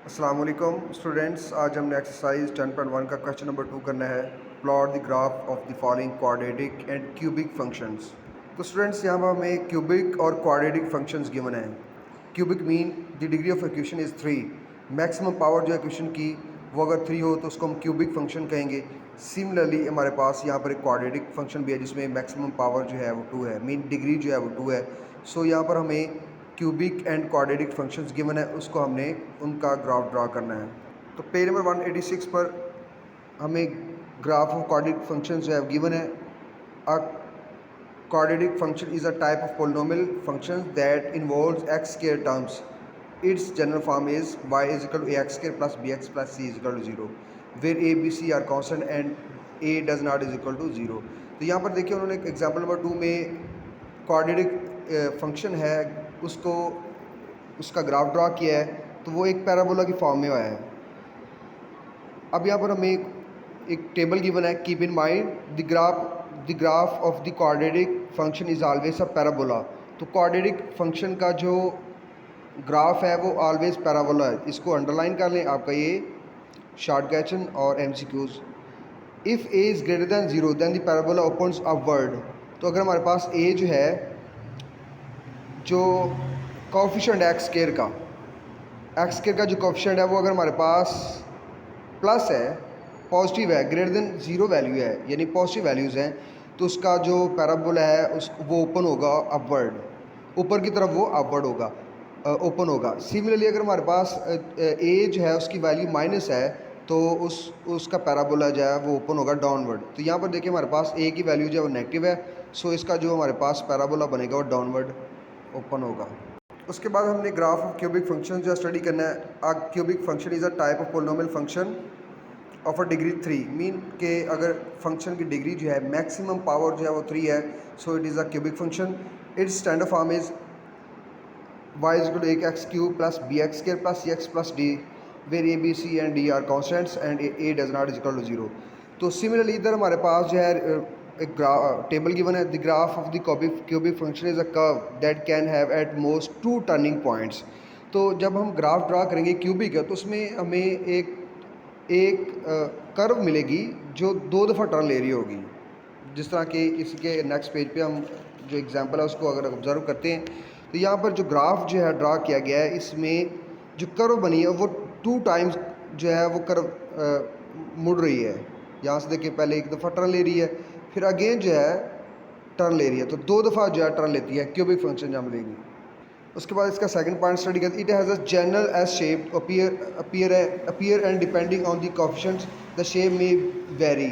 अस्सलाम वालेकुम स्टूडेंट्स, आज हमने एक्सरसाइज 10.1 का क्वेश्चन नंबर 2 करना है। Plot the graph of the following quadratic and cubic functions. तो स्टूडेंट्स यहाँ पर हमें क्यूबिक और क्वाड्रेटिक फंक्शंस गिवन हैं। Cubic mean the degree of equation is 3। Maximum power जो इक्वेशन की वो अगर 3 हो तो उसको हम क्यूबिक फंक्शन कहेंगे। सिमिलरली हमारे पास यहाँ पर एक क्वाड्रेटिक फंक्शन भी है जिसमें मैक्सिमम पावर जो है वो 2 है, मीन डिग्री जो है वो 2 है। सो यहाँ पर हमें cubic and quadratic functions given है, उसको हमने उनका ग्राफ ड्रा करना है। तो पेज नंबर 186 पर हमें ग्राफ ऑफ क्वाड्रेटिक फंक्शंस जो है गिवन है। A quadratic function is a type of polynomial function that involves x square terms. Its general form is y is equal to ax square plus bx plus c is equal to 0 where a b c are constant and a does not is equal to 0। तो यहाँ पर देखिए उन्होंने example number 2 में quadratic function है, उसको उसका graph draw किया है, तो वो एक पैराबोला की फॉर्म में आया है। अब यहाँ पर हमें एक टेबल गिवन है। Keep in mind the graph of the quadratic function is always a parabola. तो क्वाड्रेटिक फंक्शन का जो ग्राफ है वो ऑलवेज पैराबोला है। इसको अंडरलाइन कर लें, आपका ये शॉर्ट क्वेश्चन और MCQs। If a is greater than 0 than the parabola opens upward. तो अगर हमारे पास a जो है, जो कोफिशिएंट एक्स स्क्वायर का जो कोफिशिएंट है वो अगर हमारे पास प्लस है, पॉजिटिव है, ग्रेटर देन 0 वैल्यू है, यानी पॉजिटिव वैल्यूज़ हैं, तो उसका जो पैराबोला है वो ओपन होगा अपवर्ड, ऊपर की तरफ वो अपवर्ड होगा, ओपन होगा। सिमिलरली अगर हमारे पास ए जो है उसकी वैल्यू माइनस है तो उसका पैराबोला जो है वो ओपन होगा डाउनवर्ड। तो यहाँ पर देखिए हमारे पास ए की वैल्यू जो है वो नेगेटिव है, सो इसका जो हमारे पास पैराबोला बनेगा वो डाउनवर्ड ओपन होगा। उसके बाद हमने ग्राफ ऑफ क्यूबिक फंक्शन जो स्टडी करना है। अ cubic function is a type of polynomial function of a degree 3, mean के अगर फंक्शन की डिग्री जो है मैक्सिमम पावर जो है वो 3 है, so it is a cubic function. Its standard form is y is equal to x cube plus bx square plus cx plus d where a b c and d are constants and a does not is equal to 0। तो similarly इधर हमारे पास जो है एक table given है। The graph of the cubic function is a curve that can have at most 2 turning points. तो जब हम ग्राफ ड्रा करेंगे क्यूबिक है तो उसमें हमें एक कर्व मिलेगी जो 2 दफ़ा टर्न ले रही होगी। जिस तरह के इसके नेक्स्ट पेज पे हम जो एग्जांपल है उसको अगर ऑब्जर्व करते हैं तो यहाँ पर जो ग्राफ जो है ड्रा किया गया है, इसमें जो कर्व बनी है वो 2 टाइम्स जो है वो कर्व मुड़ रही है। यहाँ से देखिए पहले एक दफ़ा टर्न ले रही है, फिर अगेन जो है टर्न ले रही है, तो 2 दफ़ा जो है टर्न लेती है क्यूबिक फंक्शन जब लेंगे। उसके बाद इसका सेकंड पॉइंट स्टडी करते। It has a general S shape appear and depending on the coefficients the shape में वेरी।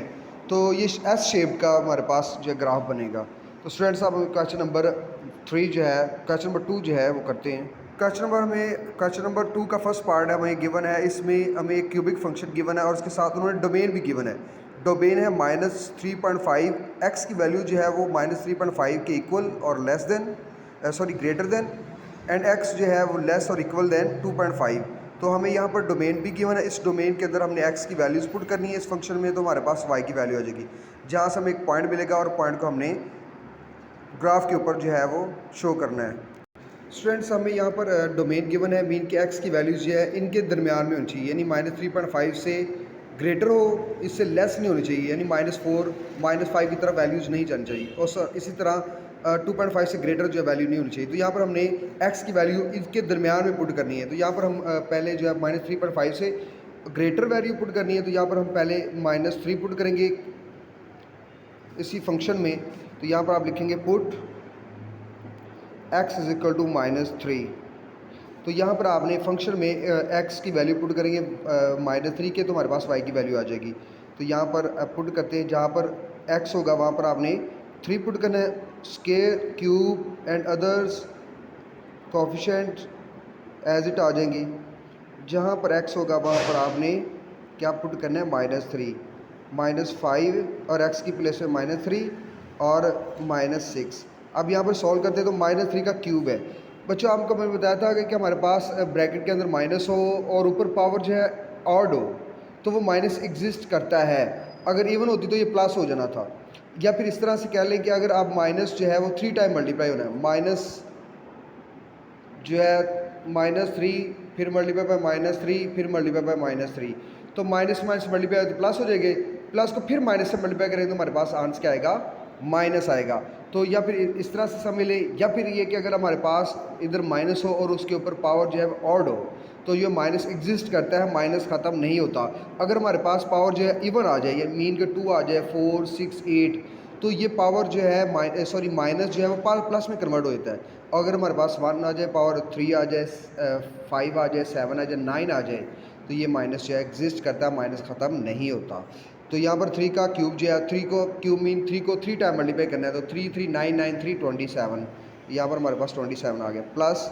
तो ये एस शेप का हमारे पास जो ग्राफ बनेगा। तो स्टूडेंट्स अब क्वेश्चन नंबर 3 जो है, क्वेश्चन नंबर 2 जो है वो करते हैं। क्वेश्चन नंबर 2 का फर्स्ट पार्ट है हमें गिवन है। इसमें हमें एक क्यूबिक फंक्शन गिवन है और उसके साथ उन्होंने डोमेन भी गिवन है। डोमेन है -3.5, एक्स की वैल्यू जो है वो -3.5 के इक्वल और less than greater than, and x जो है वो लेस और इक्वल देन 2.5। तो हमें यहाँ पर डोमेन भी गिवन है। इस डोमेन के अंदर हमने x की वैल्यूज़ पुट करनी है इस फंक्शन में, तो हमारे पास y की वैल्यू आ जाएगी, जहाँ से हमें एक पॉइंट मिलेगा और पॉइंट को हमने ग्राफ के ऊपर जो है वो शो करना है। स्टूडेंट्स हमें यहाँ पर डोमेन गिवन है, मीन के x की वैल्यूज़ जो है इनके दरमियान में होनी चाहिए, यानी -3.5 से ग्रेटर हो, इससे लेस नहीं होनी चाहिए, यानी -4 -5 की तरफ वैल्यूज़ नहीं जानी चाहिए, और इसी तरह 2.5 से ग्रेटर जो है वैल्यू नहीं होनी चाहिए। तो यहाँ पर हमने x की वैल्यू इसके दरमियान में पुट करनी है। तो यहाँ पर हम पहले जो है -3.5 से ग्रेटर वैल्यू पुट करनी है, तो यहाँ पर हम पहले -3 पुट करेंगे इसी फंक्शन में। तो यहाँ पर आप लिखेंगे put x is equal to -3। तो यहाँ पर आपने फंक्शन में x की वैल्यू पुट करेंगे -3 के, तो हमारे पास y की वैल्यू आ जाएगी। तो यहाँ पर पुट करते हैं, जहाँ पर x होगा वहाँ पर आपने 3 पुट करना है। Square, cube and others coefficient as it आ जाएंगी। जहाँ पर x होगा वहाँ पर आपने क्या पुट करना है, -3, -5 और x की प्लेस में -3 और -6। अब यहाँ पर सॉल्व करते हैं तो -3 का क्यूब है। बच्चों आपको मैंने बताया था कि हमारे पास ब्रैकेट के अंदर माइनस हो और ऊपर पावर जो है ऑड हो, तो वो माइनस एग्जिस्ट करता है। अगर इवन होती तो ये प्लस हो जाना था। या फिर इस तरह से कह लें कि अगर आप माइनस जो है वो 3 टाइम मल्टीप्लाई होना है, माइनस जो है -3 फिर मल्टीप्लाई बाय -3, फिर मल्टीप्लाई बाय -3। तो माइनस माइनस मल्टीप्लाई तो प्लस हो जाएंगे, प्लस को फिर माइनस से मल्टीप्लाई करेंगे तो हमारे पास आंसर क्या आएगा, माइनस आएगा। तो या फिर इस तरह से समझ लें, या फिर ये कि अगर हमारे पास इधर माइनस हो और उसके ऊपर पावर जो है ऑड हो, तो ये माइनस एग्जिस्ट करता है, माइनस ख़त्म नहीं होता। अगर हमारे पास पावर जो है इवन आ जाए, या मीन के 2 आ जाए, 4, 6, 8, तो ये पावर जो है माइनस जो है वो प्लस में कन्वर्ट हो जाता है। और अगर हमारे पास 1 आ जाए, पावर 3 आ जाए, 5 आ जाए, 7 आ जाए, 9 आ जाए, तो ये माइनस जो है एग्जिस्ट करता है, माइनस ख़त्म नहीं होता। तो यहाँ पर 3 का क्यूब जो है, 3 को क्यूब मीन 3 को 3 टाइम मल्टीप्लाई करना है, तो 3 3 9 9 3 27, यहाँ पर हमारे पास 27 आ गया। प्लस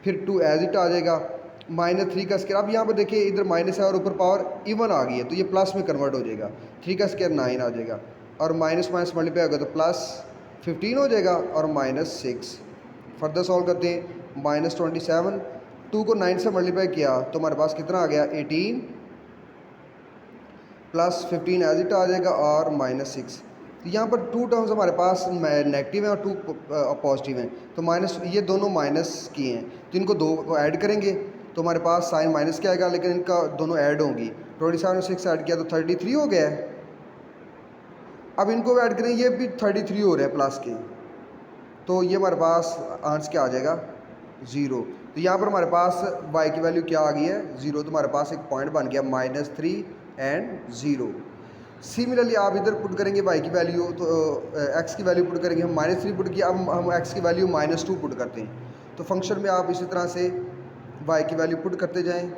फिर 2 एज इट आ जाएगा, -3 का स्क्वायर। अब यहाँ पर देखिए इधर माइनस है और ऊपर पावर इवन आ गई है, तो ये प्लस में कन्वर्ट हो जाएगा। 3 का स्क्वायर 9 आ जाएगा, और माइनस माइनस मल्टीप्लाई होगा तो प्लस 15 हो जाएगा, और -6। फर्दर सॉल्व करते हैं, -27, 2 को 9 से मल्टीप्लाई किया तो हमारे पास कितना आ गया, 18, प्लस 15 एज इट आ जाएगा, और -6। तो यहाँ पर 2 टर्म्स हमारे पास नेगेटिव हैं और 2 पॉजिटिव हैं, तो माइनस, ये दोनों माइनस किए हैं, तो इनको दो को ऐड करेंगे तो हमारे पास साइन माइनस क्या आएगा, लेकिन इनका दोनों ऐड होंगी। 27 में 6 ऐड किया तो 33 हो गया है। अब इनको ऐड करें, ये भी 33 हो रहा है प्लस के, तो ये हमारे पास आंसर क्या आ जाएगा, 0। तो यहाँ पर हमारे पास y की वैल्यू क्या आ गई है, 0। तो हमारे पास एक पॉइंट बन गया -3 एंड 0। सिमिलरली आप इधर पुट करेंगे y की वैल्यू, तो x की वैल्यू पुट करेंगे, हम -3 पुट किया, अब हम x की वैल्यू -2 पुट करते हैं। तो फंक्शन में आप इसी तरह से y की वैल्यू पुट करते जाएं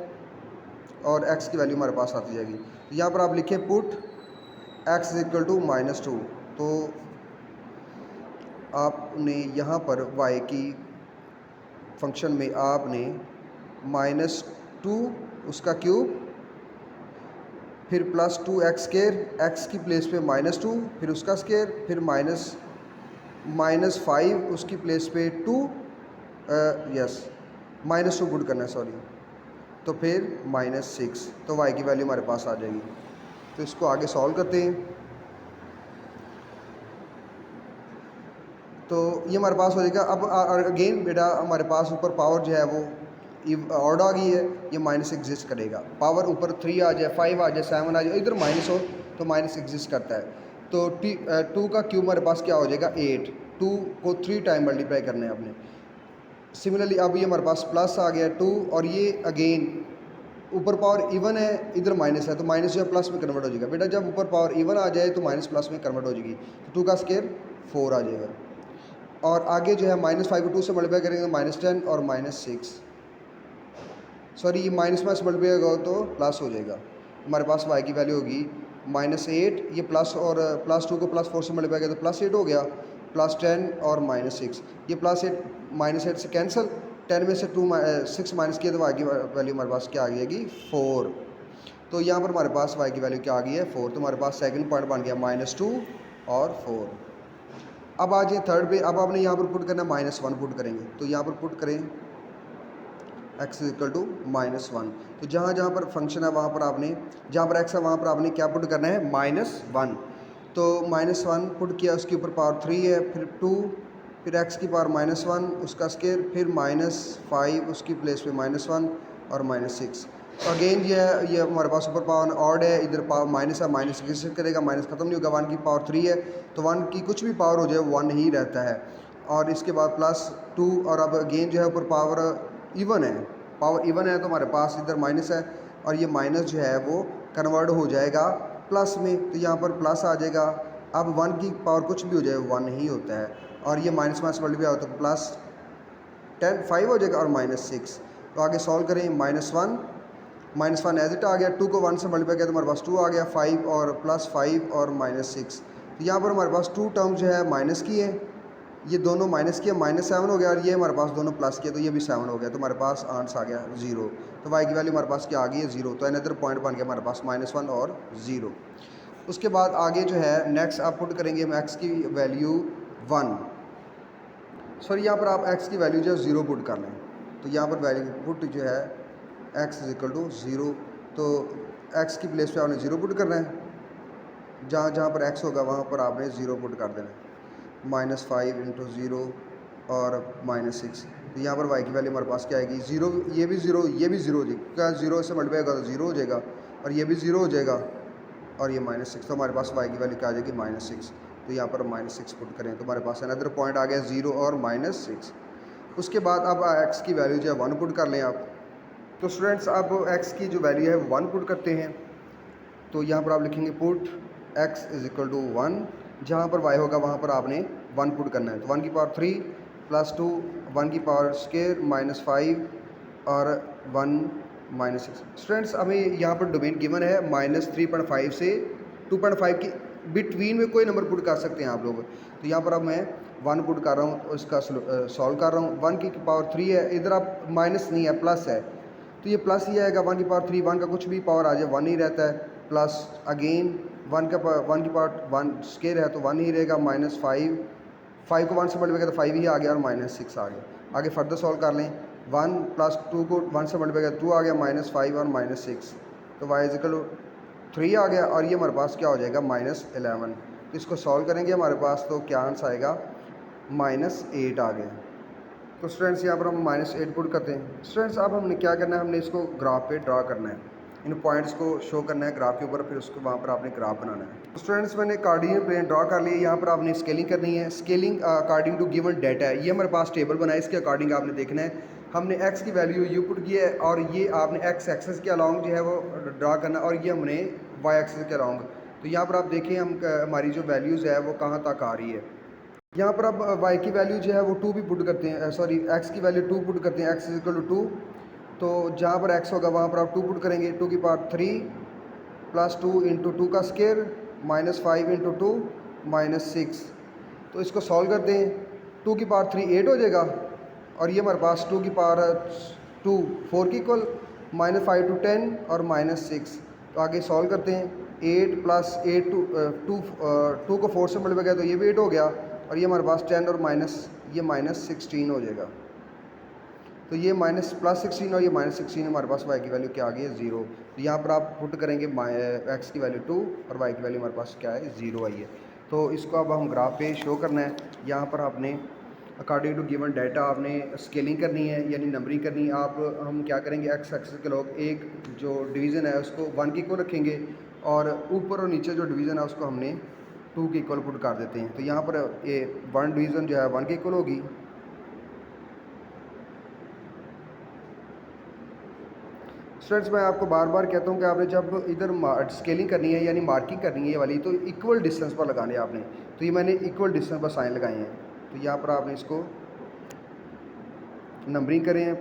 और x की वैल्यू हमारे पास आती जाएगी। तो यहाँ पर आप लिखें पुट x = -2, तो आपने यहाँ पर y की फंक्शन में आपने -2 उसका क्यूब, फिर +2x², x की प्लेस पे -2, फिर उसका स्केयर, फिर -5 उसकी प्लेस पे 2, -2 पुट करना है, सॉरी, तो फिर -6, तो y की वैल्यू हमारे पास आ जाएगी। तो इसको आगे सॉल्व करते हैं, तो ये हमारे पास हो जाएगा। अब अगेन बेटा हमारे पास ऊपर पावर जो है वो ऑड आ गई है, ये माइनस एग्जिस्ट करेगा। पावर ऊपर 3 आ जाए, 5 आ जाए, 7 आ जाए, इधर माइनस हो तो माइनस एग्जिस्ट करता है। तो 2 का क्यूब हमारे पास क्या हो जाएगा, 8। 2 को 3 टाइम मल्टीप्लाई करना है आपने। सिमिलरली अब ये हमारे पास प्लस आ गया 2, और ये अगेन ऊपर पावर इवन है, इधर माइनस है, तो माइनस जो है प्लस में कन्वर्ट हो जाएगा। बेटा जब ऊपर पावर इवन आ जाए तो माइनस प्लस में कन्वर्ट हो जाएगी, तो 2 का स्केयर 4 आ जाएगा। और आगे जो है -5 को 2 से मल्टीप्लाई करेंगे तो -10 और -6, सॉरी ये माइनस माइनस मल्टीप्लाई होगा तो प्लस हो जाएगा। हमारे पास y की वैल्यू होगी -8, ये प्लस और +2 को +4 से मल्टीप्लाई किया तो +8 हो गया, +10 और -6, ये -8 से कैंसिल, 10 में से 6 माइनस किया तो y की वैल्यू हमारे पास क्या आ जाएगी, 4। तो यहाँ पर हमारे पास y की वैल्यू क्या आ गई है, 4। तो हमारे पास सेकंड पॉइंट बन गया -2 और 4। अब आ जाए थर्ड पे, अब आपने यहाँ पर पुट करना है -1 पुट करेंगे, तो यहाँ पर पुट करें x = -1। तो जहाँ जहाँ पर फंक्शन है वहाँ पर आपने, जहाँ पर x है वहाँ पर आपने क्या पुट करना है, -1। तो -1 पुट किया, उसके ऊपर पावर 3 है, फिर 2, फिर x की पावर -1 उसका स्केयर, फिर -5 उसकी प्लेस पे -1 और -6। तो अगेन ये हमारे पास ऊपर पावर ऑड है, इधर पावर माइनस है, माइनस किससे करेगा, माइनस ख़त्म नहीं होगा। 1 की पावर 3 है, तो 1 की कुछ भी पावर हो जाए 1 ही रहता है। और इसके बाद +2, और अब अगेन जो है ऊपर पावर इवन है, पावर इवन है, तो हमारे पास इधर माइनस है, और ये माइनस जो है वो कन्वर्ट हो जाएगा प्लस में, तो यहाँ पर प्लस आ जाएगा। अब 1 की पावर कुछ भी हो जाए 1 ही होता है, और ये माइनस माइनस मल्टीप्लाई हो तो +5 हो जाएगा और -6। तो आगे सॉल्व करें, -1 एज इट आ गया, 2 को 1 से मल्टीप्लाई किया तो हमारे पास 2 आ गया, 5 और +5 और -6। तो यहाँ पर हमारे पास 2 टर्म जो है माइनस की है, ये दोनों माइनस किए, -7 हो गया, और ये हमारे पास दोनों प्लस किए तो ये भी 7 हो गया, तो हमारे पास आंसर आ गया 0। तो y की वैल्यू हमारे पास क्या आ गई है, 0। तो अनदर पॉइंट बन गया हमारे पास -1 और 0। उसके बाद आगे जो है नेक्स्ट आप पुट करेंगे हम x की वैल्यू 1, सॉरी यहाँ पर आप x की वैल्यू जो है 0 पुट कर लें। तो यहाँ पर वैल्यू पुट जो है x = 0, तो x की प्लेस पे आपने 0 पुट करना है, जहाँ जहाँ पर x होगा वहाँ पर आपने 0 पुट कर देना है। -5 × 0 और -6। तो यहाँ पर y की वैल्यू हमारे पास क्या आएगी, ज़ीरो, ये भी ज़ीरो, ये भी ज़ीरो हो जाएगी, क्या ज़ीरो से मल्टीप्लाई होगा तो ज़ीरो हो जाएगा, और ये भी ज़ीरो हो जाएगा, और ये -6। तो हमारे पास y की वैल्यू क्या आ जाएगी, -6। तो यहाँ पर -6 पुट करें तो हमारे पास अनदर पॉइंट आ गया 0 और -6। उसके बाद अब x की वैल्यू जो है 1 पुट कर लें आप। तो स्टूडेंट्स अब x की जो वैल्यू है वो 1 पुट करते हैं। तो यहाँ पर आप लिखेंगे पुट x = 1, जहाँ पर y होगा वहाँ पर आपने 1 पुट करना है। तो 1 की पावर 3 प्लस 2, 1 की पावर स्क्वायर -5 और 1 -6। स्टूडेंट्स हमें यहाँ पर डोमेन गिवन है -3.5 से 2.5 के बिटवीन में कोई नंबर पुट कर सकते हैं आप लोग। तो यहाँ पर अब मैं 1 पुट कर रहा हूँ, तो इसका सॉल्व कर रहा हूँ। 1 की पावर 3 है, इधर आप माइनस नहीं है, प्लस है, तो ये प्लस ही आएगा। 1 की पावर 3, 1 का कुछ भी पावर आ जाए 1 ही रहता है, प्लस अगेन 1 की पावर 1 स्क्वायर है तो 1 ही रहेगा, -5, 5 को 1 से मल्टीप्लाई किया तो 5 ही आ गया और -6 आ गया। आगे फर्दर सॉल्व कर लें, 1 प्लस 2 को 1 से मल्टीप्लाई किया 2 आ गया, -5 और -6, तो y = 3 आ गया, और ये हमारे पास क्या हो जाएगा, -11। तो इसको सॉल्व करेंगे हमारे पास तो क्या आंसर आएगा, -8 आ गया। तो स्टूडेंट्स यहाँ पर हम -8 पुट करते हैं। स्टूडेंट्स अब हमने क्या करना है, हमने इसको ग्राफ पे ड्रा करना है, इन पॉइंट्स को शो करना है ग्राफ के ऊपर, फिर उसको वहाँ पर आपने ग्राफ बनाना है। तो स्टूडेंट्स मैंने कार्डिनल प्लेन ड्रा कर लिया। यहाँ पर आपने स्केलिंग करनी है, scaling according to given data है। ये हमारे पास टेबल बना है, इसके अकॉर्डिंग आपने देखना है। हमने x की वैल्यू यू पुट की है, और ये आपने x एक्सेस के अलॉन्ग जो है वो ड्रा करना, और ये हमने y एक्सेस के अलॉन्ग। तो यहाँ पर आप देखें हम हमारी जो वैल्यूज़ है वो कहाँ तक आ रही है। यहाँ पर अब y की वैल्यू जो है वो 2 भी पुट करते हैं, सॉरी x की वैल्यू 2 पुट करते हैं, x = 2। तो जहाँ पर x होगा वहाँ पर आप 2 पुट करेंगे, 2 की पावर 3 प्लस 2 इंटू 2 का स्क्वायर -5 इंटू 2 -6। तो इसको सॉल्व करते हैं, 2 की पावर 3 8 हो जाएगा, और ये हमारे पास 2 की पावर 2 4 की इक्वल, -5 to 10 और -6। तो आगे सॉल्व करते हैं, 8 प्लस 8 2 को 4 से मल्टीप्लाई किया तो ये भी 8 हो गया, और ये हमारे पास 10 और ये -16 हो जाएगा। तो ये +16 और ये -16, हमारे पास y की वैल्यू क्या आ गई है, 0। तो यहाँ पर आप पुट करेंगे x की वैल्यू 2 और y की वैल्यू हमारे पास क्या है, 0 आई है। तो इसको अब हम ग्राफ पे शो करना है। यहाँ पर आपने अकॉर्डिंग टू गिवन डाटा आपने स्केलिंग करनी है, यानी नंबरिंग करनी है। हम क्या करेंगे, x एक्सिस के लोग एक जो डिवीज़न है उसको 1 के इक्वल रखेंगे, और ऊपर और नीचे जो डिवीज़न है उसको हमने 2 के इक्वल पुट कर देते हैं। तो यहाँ पर ये 1 डिवीज़न जो है 1 के इक्वल होगी। स्टूडेंट्स मैं आपको बार बार कहता हूँ कि आपने जब इधर स्केलिंग करनी है यानी मार्किंग करनी है ये वाली, तो इक्वल डिस्टेंस पर लगाने हैं आपने। तो ये मैंने इक्वल डिस्टेंस पर साइन लगाए हैं। तो यहाँ पर आपने इसको नंबरिंग करें।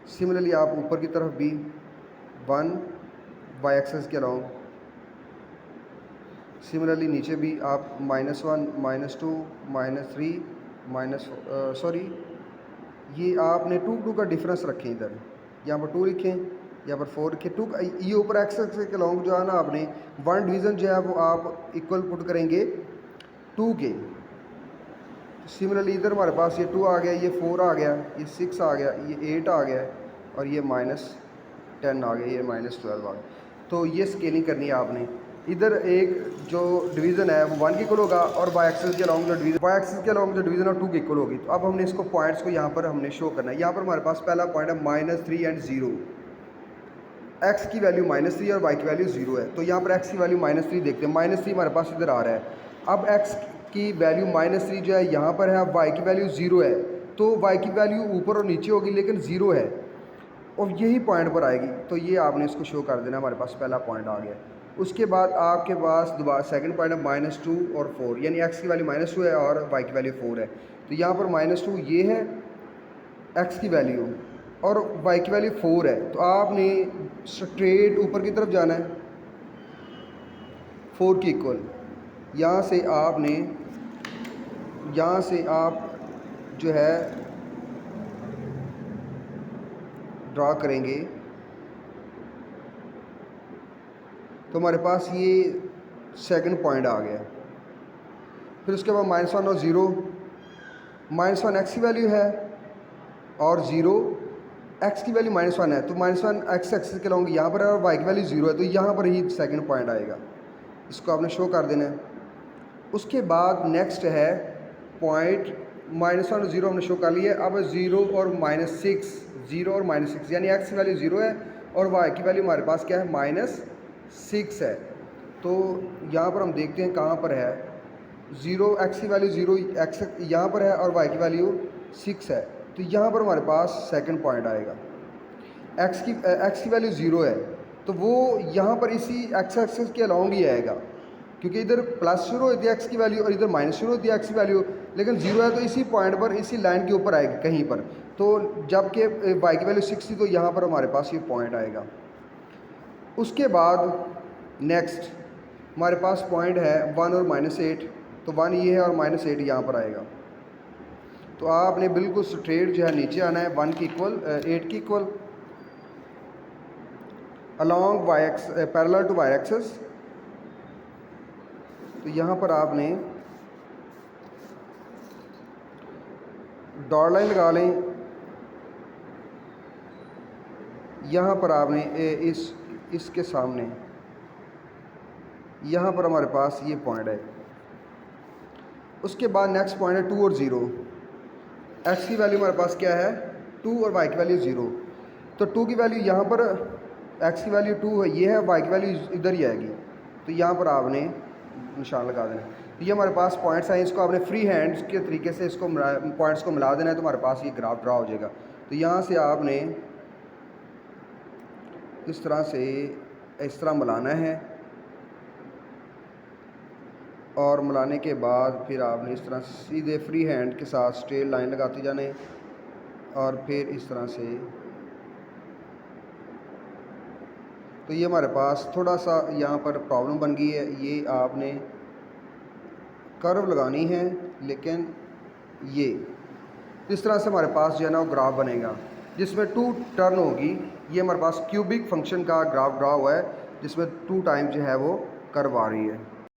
सिमिलरली आप ऊपर की तरफ भी 1 y एक्सेस के अलॉन्ग, सिमिलरली नीचे भी आप -1 -2 -3 सॉरी ये आपने 2 का डिफरेंस रखें इधर, यहाँ पर 2 लिखें, यहाँ पर 4 लिखें। 2 ये ऊपर एक्सेस के अलॉन्ग जो है ना, आपने 1 डिवीज़न जो है वो आप इक्वल पुट करेंगे 2 के। सिमिलरली इधर हमारे पास ये 2 आ गया, ये 4 आ गया, ये 6 आ गया, ये 8 आ गया, और ये -10 आ गया, ये -12 आ गया। तो ये स्केलिंग करनी है आपने। इधर एक जो डिवीज़न है वो 1 के इक्वल होगा, और y एक्सिस के अलॉन्ग जो डिवीज़न है 2 के इक्वल होगी। तो अब हमने इसको पॉइंट्स को यहाँ पर हमने शो करना है। यहाँ पर हमारे पास पहला पॉइंट है -3 एंड 0। x की वैल्यू -3 और y की वैल्यू 0 है। तो यहाँ पर x की वैल्यू -3 देखते हैं, -3 हमारे पास इधर आ रहा है। अब x की वैल्यू -3 जो है यहाँ पर है, अब y की वैल्यू 0 है। तो y की वैल्यू ऊपर और नीचे होगी लेकिन 0 है, और यही पॉइंट पर आएगी। तो ये आपने इसको शो कर देना, हमारे पास पहला पॉइंट आ गया। उसके बाद आपके पास दोबारा सेकंड पॉइंट है -2 और 4, यानी x की वैल्यू -2 है और y की वैल्यू 4 है। तो यहाँ पर -2 ये है x की वैल्यू, और y की वैल्यू 4 है। तो आपने स्ट्रेट ऊपर की तरफ जाना है 4 की इक्वल। यहाँ से आप जो है ड्रा करेंगे, तो हमारे पास ये सेकंड पॉइंट आ गया। फिर उसके बाद -1 और 0, -1 x की वैल्यू है और 0 x की वैल्यू -1 है। तो -1 x एक्सिस के लाऊंगी यहाँ पर है, और y की वैल्यू 0 है, तो यहाँ पर ही सेकंड पॉइंट आएगा। इसको आपने शो कर देना है। उसके बाद नेक्स्ट है पॉइंट -1 और 0 हमने शो कर लिया है। अब 0 और -6, 0 और -6 यानी x की वैल्यू 0 है और y की वैल्यू हमारे पास क्या है, -6 है। तो यहाँ पर हम देखते हैं कहाँ पर है 0, x की वैल्यू 0 x यहाँ पर है और y की वैल्यू 6 है। तो यहाँ पर हमारे पास सेकंड पॉइंट आएगा। x की वैल्यू 0 है तो वो यहाँ पर इसी x एक्सिस के अलॉन्ग ही आएगा, क्योंकि इधर प्लस शुरू होती है x की वैल्यू और इधर माइनस शुरू होती है x की वैल्यू, लेकिन 0 है तो इसी पॉइंट पर, इसी लाइन के ऊपर आएगी कहीं पर। तो जबकि y की वैल्यू 6 थी तो यहाँ पर हमारे पास ये पॉइंट आएगा। उसके बाद नेक्स्ट हमारे पास पॉइंट है 1 और -8, तो 1 ये है और -8 यहाँ पर आएगा। तो आपने बिल्कुल स्ट्रेट जो है नीचे आना है 1 की इक्वल 8 की equal along y x parallel to y axis. तो यहाँ पर आपने डॉट लाइन लगा लें। यहाँ पर आपने इसके सामने यहाँ पर हमारे पास ये पॉइंट है। उसके बाद नेक्स्ट पॉइंट है 2 और 0। x की वैल्यू हमारे पास क्या है 2 और y की वैल्यू 0। तो 2 की वैल्यू यहाँ पर, x की वैल्यू 2 है ये है, y की वैल्यू इधर ही आएगी। तो यहाँ पर आपने निशान लगा देना। तो ये हमारे पास पॉइंट्स हैं, इसको आपने फ्री हैंड्स के तरीके से इसको पॉइंट्स को मिला देना है तो हमारे पास ये ग्राफ ड्रा हो जाएगा। तो यहाँ से आपने इस तरह से इस तरह मिलाना है और मिलाने के बाद फिर आपने इस तरह सीधे फ्री हैंड के साथ स्ट्रेट लाइन लगाते जाने और फिर इस तरह से। तो ये हमारे पास थोड़ा सा यहाँ पर प्रॉब्लम बन गई है, ये आपने कर्व लगानी है, लेकिन ये इस तरह से हमारे पास जो है ना वो ग्राफ बनेगा जिसमें 2 टर्न होगी। ये हमारे पास क्यूबिक फंक्शन का ग्राफ ड्रा हुआ है जिसमें 2 टाइम जो है वो कर्व आ रही है।